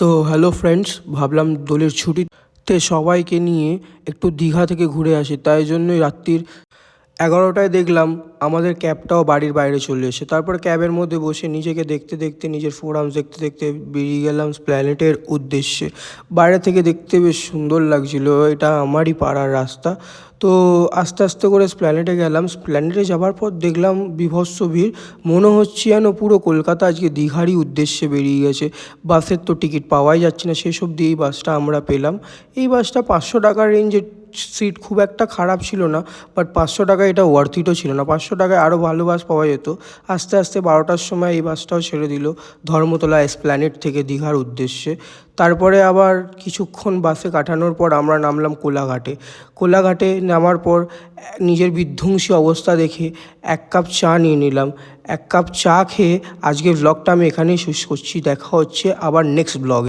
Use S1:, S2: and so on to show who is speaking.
S1: তো hello friends, ভাবলাম দোলের ছুটিতে সবাইকে নিয়ে একটু দীঘা থেকে ঘুরে আসি। তাই জন্যই রাত্রির 11টায় দেখলাম আমাদের ক্যাবটাও বাড়ির বাইরে চলে এসে। তারপর ক্যাবের মধ্যে বসে নিজেকে দেখতে দেখতে, নিজের ফোরামস দেখতে দেখতে বেরিয়ে গেলাম স্প্ল্যানেটের উদ্দেশ্যে। বাইরে থেকে দেখতে বেশ সুন্দর লাগছিল, এটা আমারই পাড়ার রাস্তা। তো আস্তে আস্তে করে স্প্ল্যানেটে গেলাম। স্প্ল্যানেটে যাওয়ার পর দেখলাম বীভৎস ভিড়। মনে হচ্ছে যেন পুরো কলকাতা আজকে দীঘারই উদ্দেশ্যে বেরিয়ে গেছে। বাসের তো টিকিট পাওয়াই যাচ্ছে না, সেসব দিয়ে এই বাসটা আমরা পেলাম। এই বাসটা 500 টাকার রেঞ্জের, সিট খুব একটা খারাপ ছিল না, বাট 500 টাকায় এটা ওয়ার্থ ইটও ছিল না। 500 টাকায় আরও ভালো বাস পাওয়া যেত। আস্তে আস্তে 12টার সময় এই বাসটাও ছেড়ে দিল ধর্মতলা এসপ্ল্যানেড থেকে দীঘার উদ্দেশ্যে। তারপরে আবার কিছুক্ষণ বাসে কাটানোর পর আমরা নামলাম কোলাঘাটে। কোলাঘাটে নামার পর নিজের বিধ্বংসী অবস্থা দেখে 1 কাপ চা নিয়ে নিলাম। 1 কাপ চা খেয়ে আজকের ব্লগটা আমি এখানেই শেষ করছি। দেখা হচ্ছে আবার নেক্সট ব্লগে।